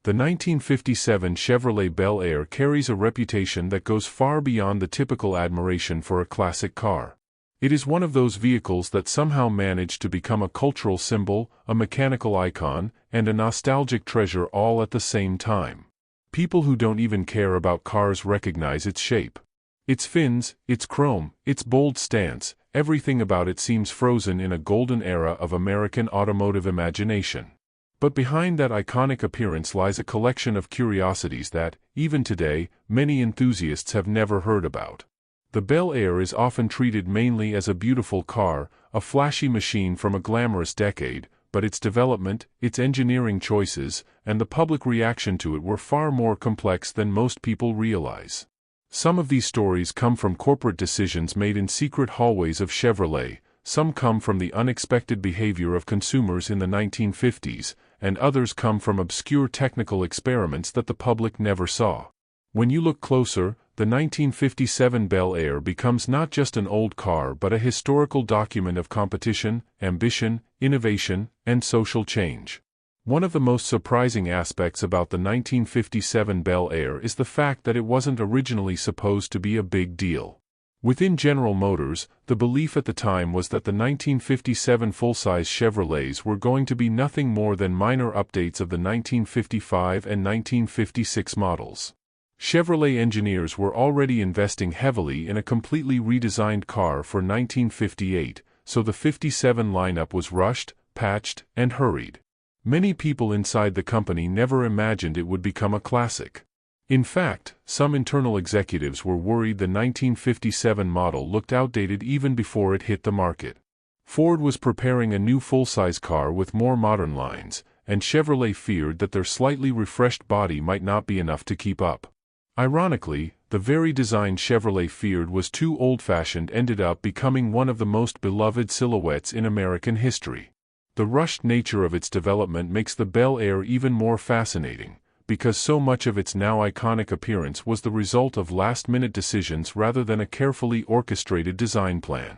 The 1957 Chevrolet Bel Air carries a reputation that goes far beyond the typical admiration for a classic car. It is one of those vehicles that somehow managed to become a cultural symbol, a mechanical icon, and a nostalgic treasure all at the same time. People who don't even care about cars recognize its shape. Its fins, its chrome, its bold stance, everything about it seems frozen in a golden era of American automotive imagination. But behind that iconic appearance lies a collection of curiosities that, even today, many enthusiasts have never heard about. The Bel Air is often treated mainly as a beautiful car, a flashy machine from a glamorous decade, but its development, its engineering choices, and the public reaction to it were far more complex than most people realize. Some of these stories come from corporate decisions made in secret hallways of Chevrolet, some come from the unexpected behavior of consumers in the 1950s, and others come from obscure technical experiments that the public never saw. When you look closer, the 1957 Bel Air becomes not just an old car but a historical document of competition, ambition, innovation, and social change. One of the most surprising aspects about the 1957 Bel Air is the fact that it wasn't originally supposed to be a big deal. Within General Motors, the belief at the time was that the 1957 full-size Chevrolets were going to be nothing more than minor updates of the 1955 and 1956 models. Chevrolet engineers were already investing heavily in a completely redesigned car for 1958, so the 57 lineup was rushed, patched, and hurried. Many people inside the company never imagined it would become a classic. In fact, some internal executives were worried the 1957 model looked outdated even before it hit the market. Ford was preparing a new full-size car with more modern lines, and Chevrolet feared that their slightly refreshed body might not be enough to keep up. Ironically, the very design Chevrolet feared was too old-fashioned ended up becoming one of the most beloved silhouettes in American history. The rushed nature of its development makes the Bel Air even more fascinating, because so much of its now iconic appearance was the result of last-minute decisions rather than a carefully orchestrated design plan.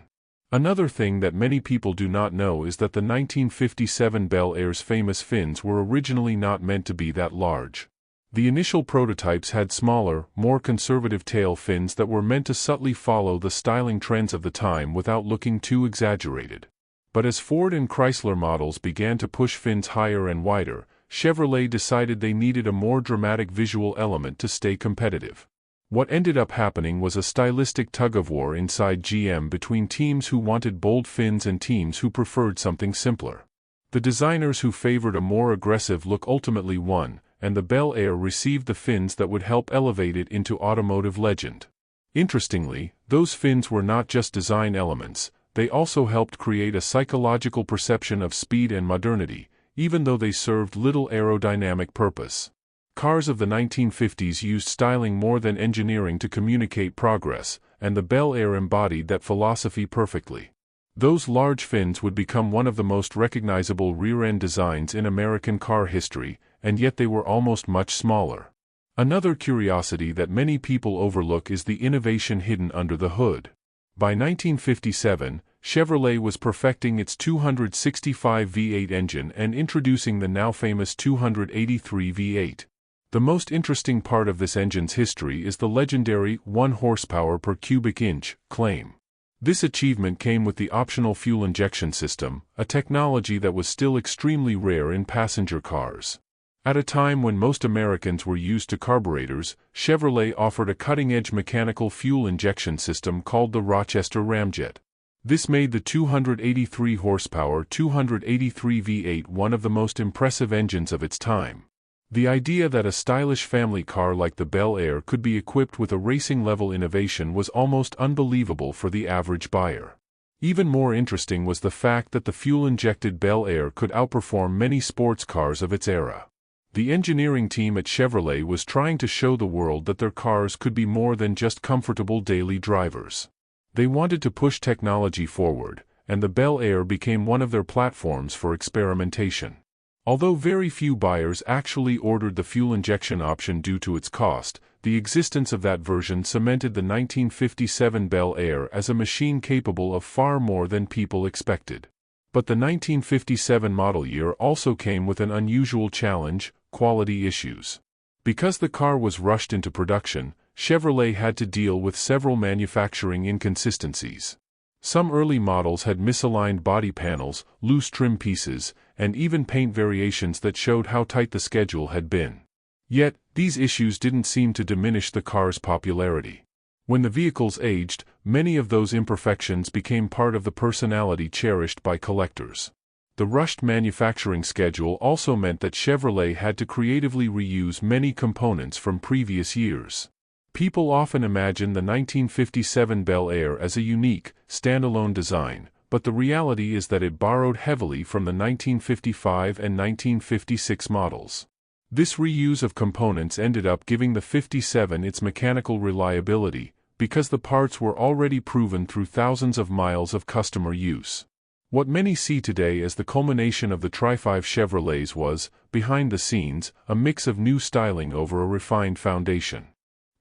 Another thing that many people do not know is that the 1957 Bel Air's famous fins were originally not meant to be that large. The initial prototypes had smaller, more conservative tail fins that were meant to subtly follow the styling trends of the time without looking too exaggerated. But as Ford and Chrysler models began to push fins higher and wider, Chevrolet decided they needed a more dramatic visual element to stay competitive. What ended up happening was a stylistic tug-of-war inside GM between teams who wanted bold fins and teams who preferred something simpler. The designers who favored a more aggressive look ultimately won, and the Bel Air received the fins that would help elevate it into automotive legend. Interestingly, those fins were not just design elements, they also helped create a psychological perception of speed and modernity, even though they served little aerodynamic purpose. Cars of the 1950s used styling more than engineering to communicate progress, and the Bel Air embodied that philosophy perfectly. Those large fins would become one of the most recognizable rear-end designs in American car history, and yet they were almost much smaller. Another curiosity that many people overlook is the innovation hidden under the hood. By 1957, Chevrolet was perfecting its 265 V8 engine and introducing the now famous 283 V8. The most interesting part of this engine's history is the legendary 1 horsepower per cubic inch claim. This achievement came with the optional fuel injection system, a technology that was still extremely rare in passenger cars. At a time when most Americans were used to carburetors, Chevrolet offered a cutting-edge mechanical fuel injection system called the Rochester Ramjet. This made the 283 horsepower 283 V8 one of the most impressive engines of its time. The idea that a stylish family car like the Bel Air could be equipped with a racing-level innovation was almost unbelievable for the average buyer. Even more interesting was the fact that the fuel-injected Bel Air could outperform many sports cars of its era. The engineering team at Chevrolet was trying to show the world that their cars could be more than just comfortable daily drivers. They wanted to push technology forward, and the Bel Air became one of their platforms for experimentation. Although very few buyers actually ordered the fuel injection option due to its cost, the existence of that version cemented the 1957 Bel Air as a machine capable of far more than people expected. But the 1957 model year also came with an unusual challenge: quality issues. Because the car was rushed into production, Chevrolet had to deal with several manufacturing inconsistencies. Some early models had misaligned body panels, loose trim pieces, and even paint variations that showed how tight the schedule had been. Yet, these issues didn't seem to diminish the car's popularity. When the vehicles aged, many of those imperfections became part of the personality cherished by collectors. The rushed manufacturing schedule also meant that Chevrolet had to creatively reuse many components from previous years. People often imagine the 1957 Bel Air as a unique, standalone design, but the reality is that it borrowed heavily from the 1955 and 1956 models. This reuse of components ended up giving the 57 its mechanical reliability, because the parts were already proven through thousands of miles of customer use. What many see today as the culmination of the Tri-5 Chevrolets was, behind the scenes, a mix of new styling over a refined foundation.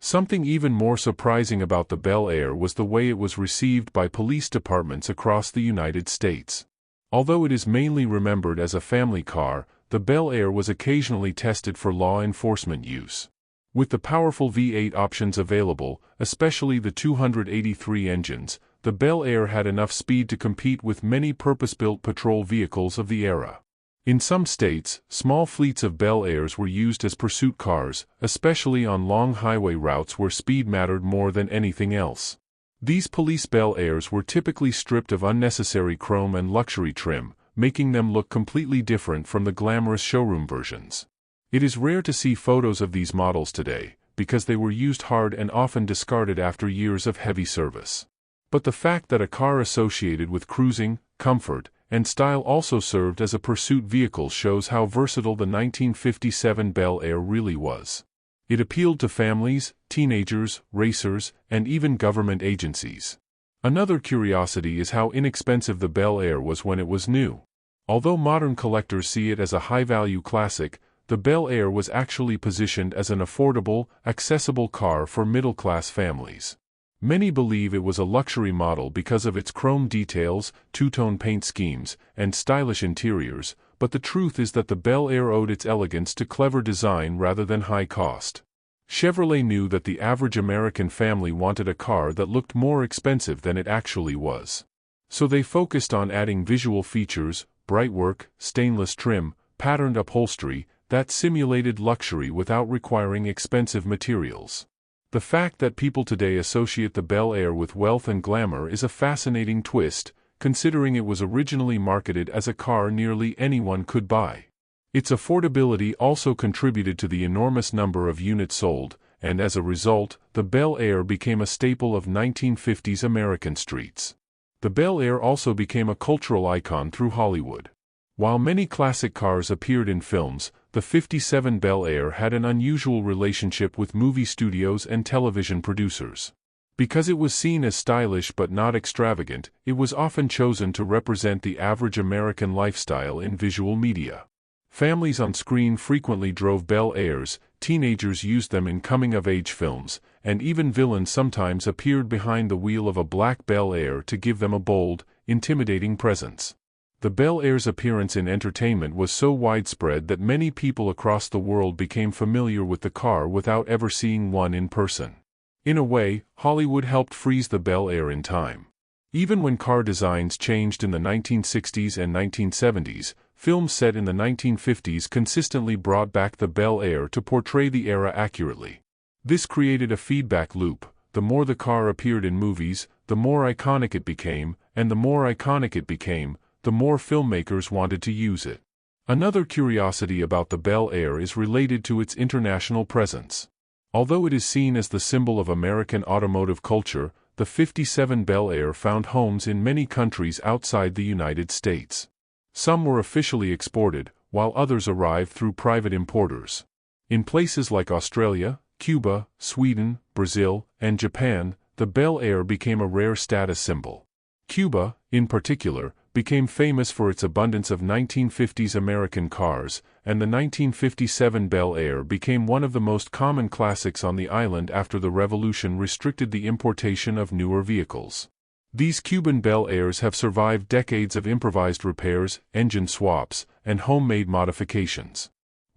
Something even more surprising about the Bel Air was the way it was received by police departments across the United States. Although it is mainly remembered as a family car, the Bel Air was occasionally tested for law enforcement use. With the powerful V8 options available, especially the 283 engines, the Bel Air had enough speed to compete with many purpose-built patrol vehicles of the era. In some states, small fleets of Bel Airs were used as pursuit cars, especially on long highway routes where speed mattered more than anything else. These police Bel Airs were typically stripped of unnecessary chrome and luxury trim, making them look completely different from the glamorous showroom versions. It is rare to see photos of these models today, because they were used hard and often discarded after years of heavy service. But the fact that a car associated with cruising, comfort, and style also served as a pursuit vehicle shows how versatile the 1957 Bel Air really was. It appealed to families, teenagers, racers, and even government agencies. Another curiosity is how inexpensive the Bel Air was when it was new. Although modern collectors see it as a high-value classic, the Bel Air was actually positioned as an affordable, accessible car for middle-class families. Many believe it was a luxury model because of its chrome details, two-tone paint schemes, and stylish interiors, but the truth is that the Bel Air owed its elegance to clever design rather than high cost. Chevrolet knew that the average American family wanted a car that looked more expensive than it actually was. So they focused on adding visual features, bright work, stainless trim, patterned upholstery, that simulated luxury without requiring expensive materials. The fact that people today associate the Bel Air with wealth and glamour is a fascinating twist, considering it was originally marketed as a car nearly anyone could buy. Its affordability also contributed to the enormous number of units sold, and as a result, the Bel Air became a staple of 1950s American streets. The Bel Air also became a cultural icon through Hollywood. While many classic cars appeared in films, the 57 Bel Air had an unusual relationship with movie studios and television producers. Because it was seen as stylish but not extravagant, it was often chosen to represent the average American lifestyle in visual media. Families on screen frequently drove Bel Airs, teenagers used them in coming-of-age films, and even villains sometimes appeared behind the wheel of a black Bel Air to give them a bold, intimidating presence. The Bel Air's appearance in entertainment was so widespread that many people across the world became familiar with the car without ever seeing one in person. In a way, Hollywood helped freeze the Bel Air in time. Even when car designs changed in the 1960s and 1970s, films set in the 1950s consistently brought back the Bel Air to portray the era accurately. This created a feedback loop. The more the car appeared in movies, the more iconic it became, and the more iconic it became, the more filmmakers wanted to use it. Another curiosity about the Bel Air is related to its international presence. Although it is seen as the symbol of American automotive culture, the 57 Bel Air found homes in many countries outside the United States. Some were officially exported, while others arrived through private importers. In places like Australia, Cuba, Sweden, Brazil, and Japan, the Bel Air became a rare status symbol. Cuba, in particular, became famous for its abundance of 1950s American cars, and the 1957 Bel Air became one of the most common classics on the island after the revolution restricted the importation of newer vehicles. These Cuban Bel Airs have survived decades of improvised repairs, engine swaps, and homemade modifications.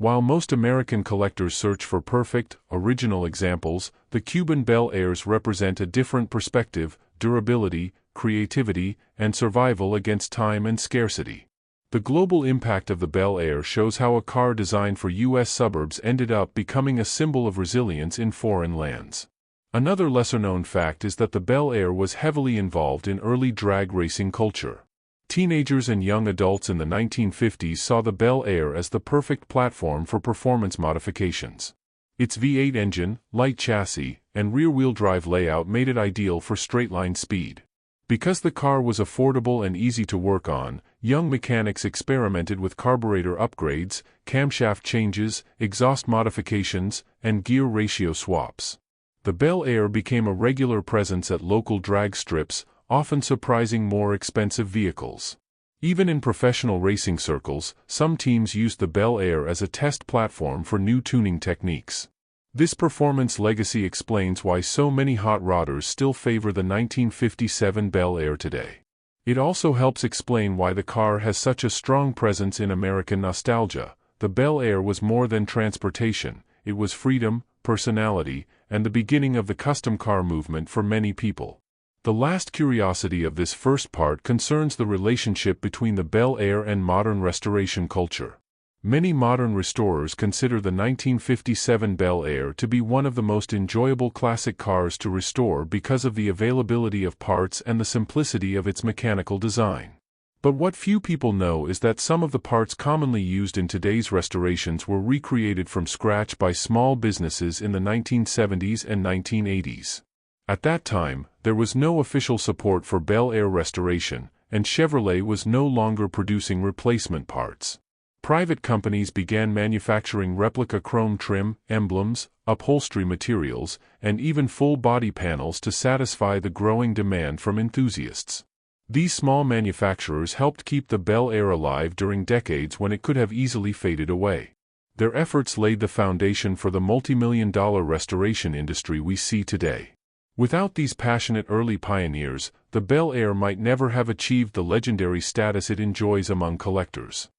While most American collectors search for perfect, original examples, the Cuban Bel Airs represent a different perspective: durability, creativity, and survival against time and scarcity. The global impact of the Bel Air shows how a car designed for U.S. suburbs ended up becoming a symbol of resilience in foreign lands. Another lesser-known fact is that the Bel Air was heavily involved in early drag racing culture. Teenagers and young adults in the 1950s saw the Bel Air as the perfect platform for performance modifications. Its V8 engine, light chassis, and rear-wheel drive layout made it ideal for straight-line speed. Because the car was affordable and easy to work on, young mechanics experimented with carburetor upgrades, camshaft changes, exhaust modifications, and gear ratio swaps. The Bel Air became a regular presence at local drag strips, often surprising more expensive vehicles. Even in professional racing circles, some teams used the Bel Air as a test platform for new tuning techniques. This performance legacy explains why so many hot rodders still favor the 1957 Bel Air today. It also helps explain why the car has such a strong presence in American nostalgia. The Bel Air was more than transportation; it was freedom, personality, and the beginning of the custom car movement for many people. The last curiosity of this first part concerns the relationship between the Bel Air and modern restoration culture. Many modern restorers consider the 1957 Bel Air to be one of the most enjoyable classic cars to restore because of the availability of parts and the simplicity of its mechanical design. But what few people know is that some of the parts commonly used in today's restorations were recreated from scratch by small businesses in the 1970s and 1980s. At that time, there was no official support for Bel Air restoration, and Chevrolet was no longer producing replacement parts. Private companies began manufacturing replica chrome trim, emblems, upholstery materials, and even full body panels to satisfy the growing demand from enthusiasts. These small manufacturers helped keep the Bel Air alive during decades when it could have easily faded away. Their efforts laid the foundation for the multi-million-dollar restoration industry we see today. Without these passionate early pioneers, the Bel Air might never have achieved the legendary status it enjoys among collectors.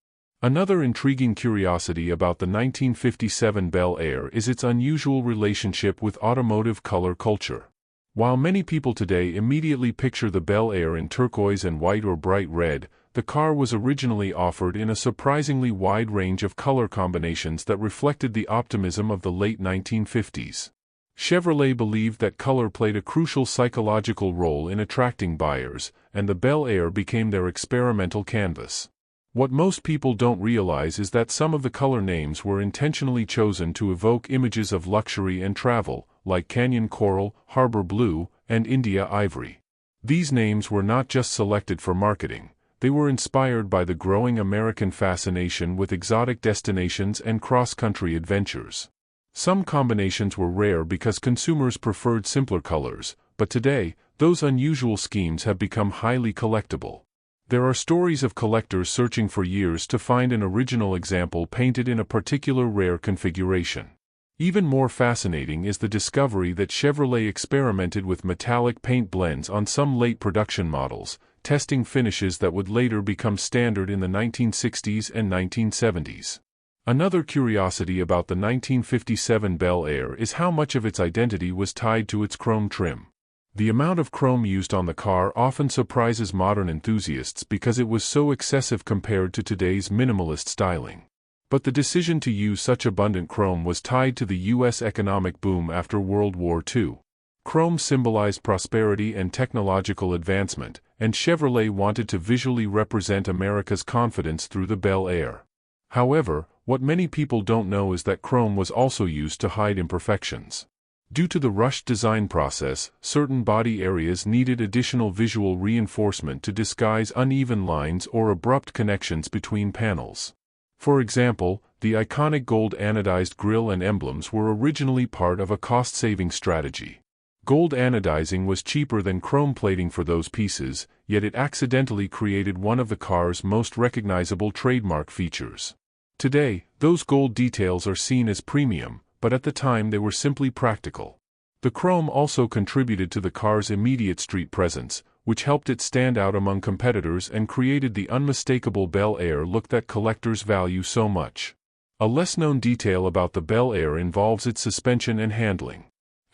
Another intriguing curiosity about the 1957 Bel Air is its unusual relationship with automotive color culture. While many people today immediately picture the Bel Air in turquoise and white or bright red, the car was originally offered in a surprisingly wide range of color combinations that reflected the optimism of the late 1950s. Chevrolet believed that color played a crucial psychological role in attracting buyers, and the Bel Air became their experimental canvas. What most people don't realize is that some of the color names were intentionally chosen to evoke images of luxury and travel, like Canyon Coral, Harbor Blue, and India Ivory. These names were not just selected for marketing; they were inspired by the growing American fascination with exotic destinations and cross-country adventures. Some combinations were rare because consumers preferred simpler colors, but today, those unusual schemes have become highly collectible. There are stories of collectors searching for years to find an original example painted in a particular rare configuration. Even more fascinating is the discovery that Chevrolet experimented with metallic paint blends on some late production models, testing finishes that would later become standard in the 1960s and 1970s. Another curiosity about the 1957 Bel Air is how much of its identity was tied to its chrome trim. The amount of chrome used on the car often surprises modern enthusiasts because it was so excessive compared to today's minimalist styling. But the decision to use such abundant chrome was tied to the U.S. economic boom after World War II. Chrome symbolized prosperity and technological advancement, and Chevrolet wanted to visually represent America's confidence through the Bel Air. However, what many people don't know is that chrome was also used to hide imperfections. Due to the rushed design process, certain body areas needed additional visual reinforcement to disguise uneven lines or abrupt connections between panels. For example, the iconic gold anodized grille and emblems were originally part of a cost-saving strategy. Gold anodizing was cheaper than chrome plating for those pieces, yet it accidentally created one of the car's most recognizable trademark features. Today, those gold details are seen as premium, but at the time they were simply practical. The chrome also contributed to the car's immediate street presence, which helped it stand out among competitors and created the unmistakable Bel Air look that collectors value so much. A less-known detail about the Bel Air involves its suspension and handling.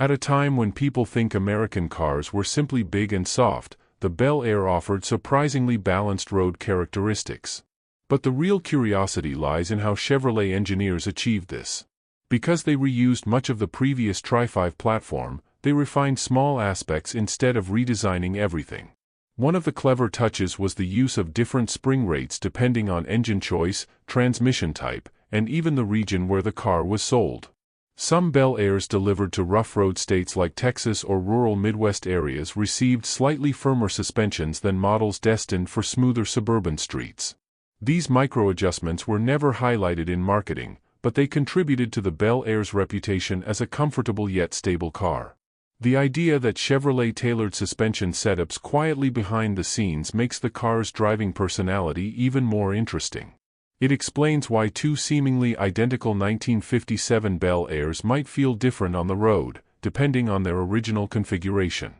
At a time when people think American cars were simply big and soft, the Bel Air offered surprisingly balanced road characteristics. But the real curiosity lies in how Chevrolet engineers achieved this. Because they reused much of the previous Tri-5 platform, they refined small aspects instead of redesigning everything. One of the clever touches was the use of different spring rates depending on engine choice, transmission type, and even the region where the car was sold. Some Bel Airs delivered to rough road states like Texas or rural Midwest areas received slightly firmer suspensions than models destined for smoother suburban streets. These micro-adjustments were never highlighted in marketing, but they contributed to the Bel Air's reputation as a comfortable yet stable car. The idea that Chevrolet tailored suspension setups quietly behind the scenes makes the car's driving personality even more interesting. It explains why two seemingly identical 1957 Bel Airs might feel different on the road, depending on their original configuration.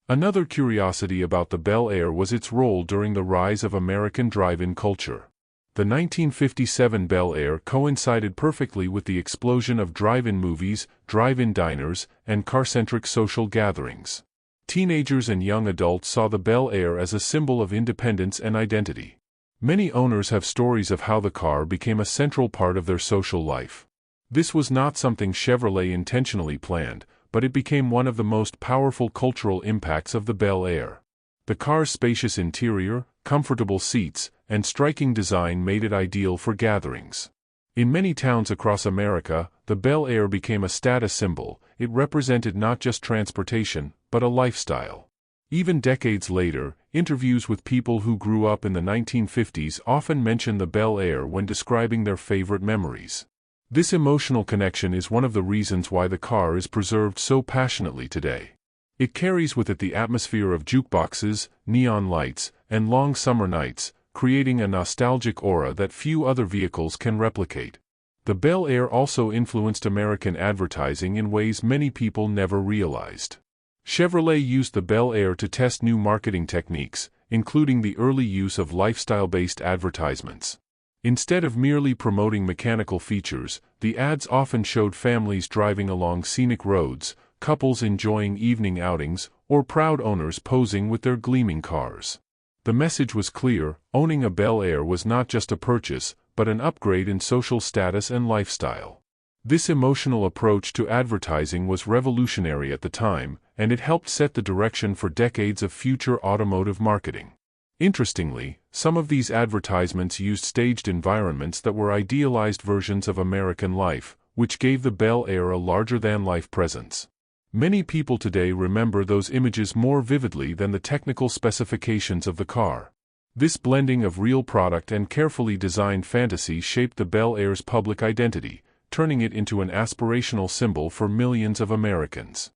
Another curiosity about the Bel Air was its role during the rise of American drive-in culture. The 1957 Bel Air coincided perfectly with the explosion of drive-in movies, drive-in diners, and car-centric social gatherings. Teenagers and young adults saw the Bel Air as a symbol of independence and identity. Many owners have stories of how the car became a central part of their social life. This was not something Chevrolet intentionally planned, but it became one of the most powerful cultural impacts of the Bel Air. The car's spacious interior, comfortable seats, and striking design made it ideal for gatherings. In many towns across America, the Bel Air became a status symbol. It represented not just transportation, but a lifestyle. Even decades later, interviews with people who grew up in the 1950s often mention the Bel Air when describing their favorite memories. This emotional connection is one of the reasons why the car is preserved so passionately today. It carries with it the atmosphere of jukeboxes, neon lights, and long summer nights, creating a nostalgic aura that few other vehicles can replicate. The Bel Air also influenced American advertising in ways many people never realized. Chevrolet used the Bel Air to test new marketing techniques, including the early use of lifestyle-based advertisements. Instead of merely promoting mechanical features, the ads often showed families driving along scenic roads, couples enjoying evening outings, or proud owners posing with their gleaming cars. The message was clear: owning a Bel Air was not just a purchase, but an upgrade in social status and lifestyle. This emotional approach to advertising was revolutionary at the time, and it helped set the direction for decades of future automotive marketing. Interestingly, some of these advertisements used staged environments that were idealized versions of American life, which gave the Bel Air a larger-than-life presence. Many people today remember those images more vividly than the technical specifications of the car. This blending of real product and carefully designed fantasy shaped the Bel Air's public identity, turning it into an aspirational symbol for millions of Americans.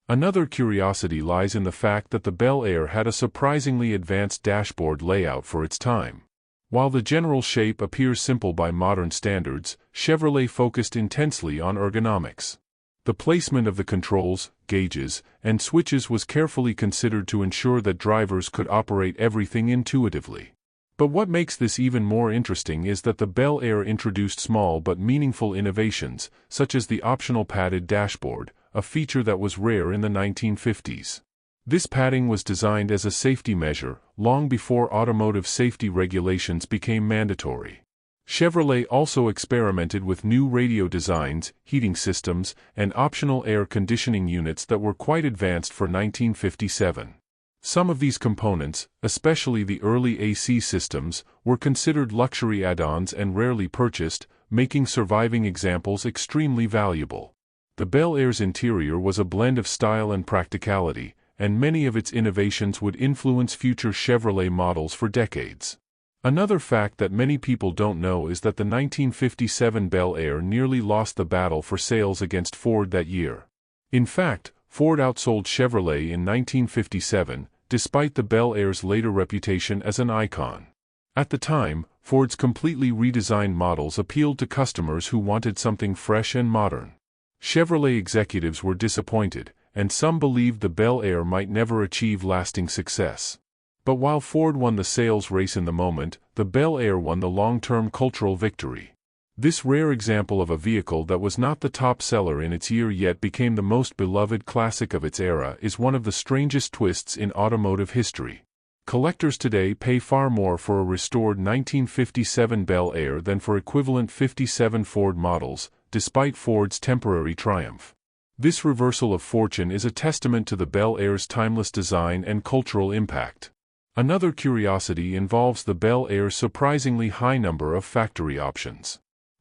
Another curiosity lies in the fact that the Bel Air had a surprisingly advanced dashboard layout for its time. While the general shape appears simple by modern standards, Chevrolet focused intensely on ergonomics. The placement of the controls, gauges, and switches was carefully considered to ensure that drivers could operate everything intuitively. But what makes this even more interesting is that the Bel Air introduced small but meaningful innovations, such as the optional padded dashboard, a feature that was rare in the 1950s. This padding was designed as a safety measure, long before automotive safety regulations became mandatory. Chevrolet also experimented with new radio designs, heating systems, and optional air conditioning units that were quite advanced for 1957. Some of these components, especially the early AC systems, were considered luxury add-ons and rarely purchased, making surviving examples extremely valuable. The Bel Air's interior was a blend of style and practicality, and many of its innovations would influence future Chevrolet models for decades. Another fact that many people don't know is that the 1957 Bel Air nearly lost the battle for sales against Ford that year. In fact, Ford outsold Chevrolet in 1957, despite the Bel Air's later reputation as an icon. At the time, Ford's completely redesigned models appealed to customers who wanted something fresh and modern. Chevrolet executives were disappointed, and some believed the Bel Air might never achieve lasting success. But while Ford won the sales race in the moment, the Bel Air won the long-term cultural victory. This rare example of a vehicle that was not the top seller in its year yet became the most beloved classic of its era is one of the strangest twists in automotive history. Collectors today pay far more for a restored 1957 Bel Air than for equivalent 57 Ford models, despite Ford's temporary triumph. This reversal of fortune is a testament to the Bel Air's timeless design and cultural impact. Another curiosity involves the Bel Air's surprisingly high number of factory options.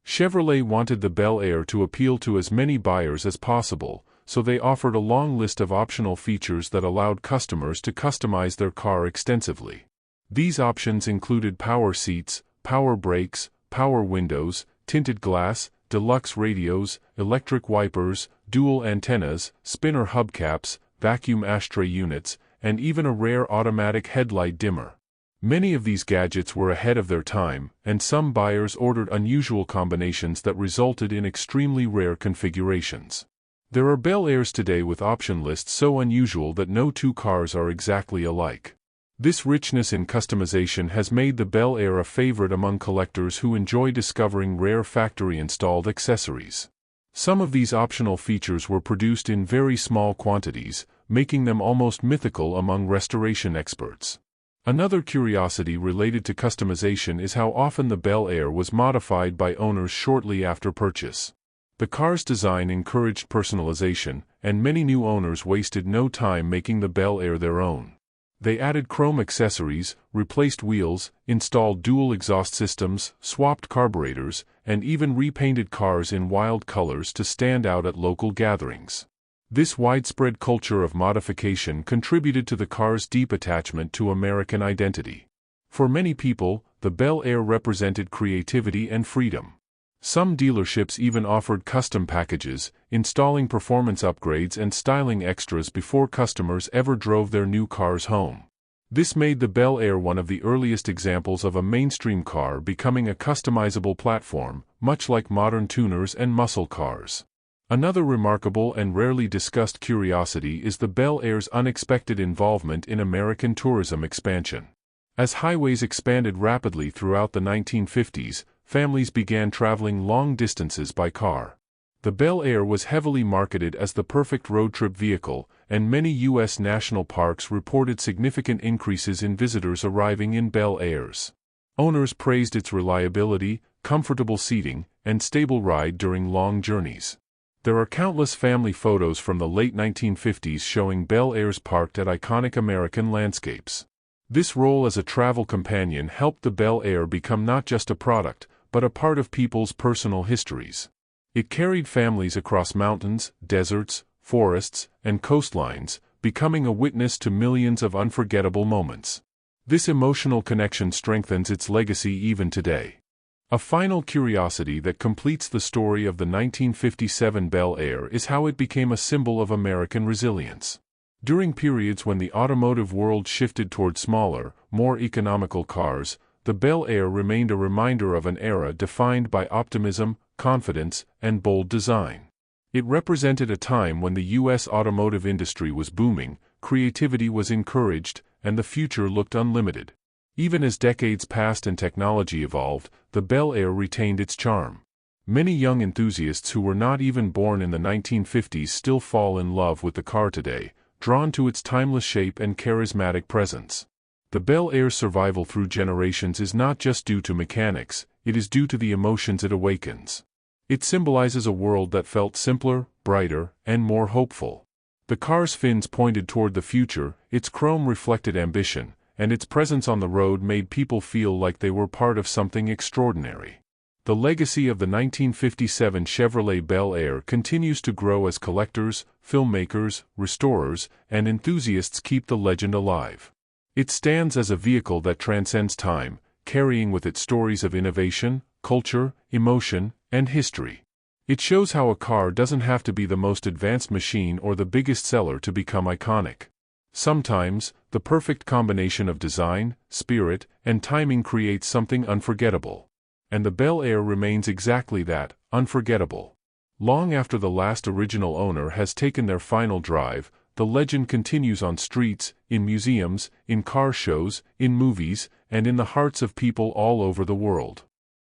Chevrolet wanted the Bel Air to appeal to as many buyers as possible, so they offered a long list of optional features that allowed customers to customize their car extensively. These options included power seats, power brakes, power windows, tinted glass, deluxe radios, electric wipers, dual antennas, spinner hubcaps, vacuum ashtray units, and even a rare automatic headlight dimmer. Many of these gadgets were ahead of their time, and some buyers ordered unusual combinations that resulted in extremely rare configurations. There are Bel Airs today with option lists so unusual that no two cars are exactly alike. This richness in customization has made the Bel Air a favorite among collectors who enjoy discovering rare factory-installed accessories. Some of these optional features were produced in very small quantities, making them almost mythical among restoration experts. Another curiosity related to customization is how often the Bel Air was modified by owners shortly after purchase. The car's design encouraged personalization, and many new owners wasted no time making the Bel Air their own. They added chrome accessories, replaced wheels, installed dual exhaust systems, swapped carburetors, and even repainted cars in wild colors to stand out at local gatherings. This widespread culture of modification contributed to the car's deep attachment to American identity. For many people, the Bel Air represented creativity and freedom. Some dealerships even offered custom packages, installing performance upgrades and styling extras before customers ever drove their new cars home. This made the Bel Air one of the earliest examples of a mainstream car becoming a customizable platform, much like modern tuners and muscle cars. Another remarkable and rarely discussed curiosity is the Bel Air's unexpected involvement in American tourism expansion. As highways expanded rapidly throughout the 1950s, families began traveling long distances by car. The Bel Air was heavily marketed as the perfect road trip vehicle, and many U.S. national parks reported significant increases in visitors arriving in Bel Airs. Owners praised its reliability, comfortable seating, and stable ride during long journeys. There are countless family photos from the late 1950s showing Bel Airs parked at iconic American landscapes. This role as a travel companion helped the Bel Air become not just a product, but a part of people's personal histories. It carried families across mountains, deserts, forests, and coastlines, becoming a witness to millions of unforgettable moments. This emotional connection strengthens its legacy even today. A final curiosity that completes the story of the 1957 Bel Air is how it became a symbol of American resilience. During periods when the automotive world shifted toward smaller, more economical cars, the Bel Air remained a reminder of an era defined by optimism, confidence, and bold design. It represented a time when the U.S. automotive industry was booming, creativity was encouraged, and the future looked unlimited. Even as decades passed and technology evolved, the Bel Air retained its charm. Many young enthusiasts who were not even born in the 1950s still fall in love with the car today, drawn to its timeless shape and charismatic presence. The Bel Air's survival through generations is not just due to mechanics, it is due to the emotions it awakens. It symbolizes a world that felt simpler, brighter, and more hopeful. The car's fins pointed toward the future, its chrome reflected ambition, and its presence on the road made people feel like they were part of something extraordinary. The legacy of the 1957 Chevrolet Bel Air continues to grow as collectors, filmmakers, restorers, and enthusiasts keep the legend alive. It stands as a vehicle that transcends time, carrying with it stories of innovation, culture, emotion, and history. It shows how a car doesn't have to be the most advanced machine or the biggest seller to become iconic. Sometimes, the perfect combination of design, spirit, and timing creates something unforgettable. And the Bel Air remains exactly that, unforgettable. Long after the last original owner has taken their final drive, the legend continues on streets, in museums, in car shows, in movies, and in the hearts of people all over the world.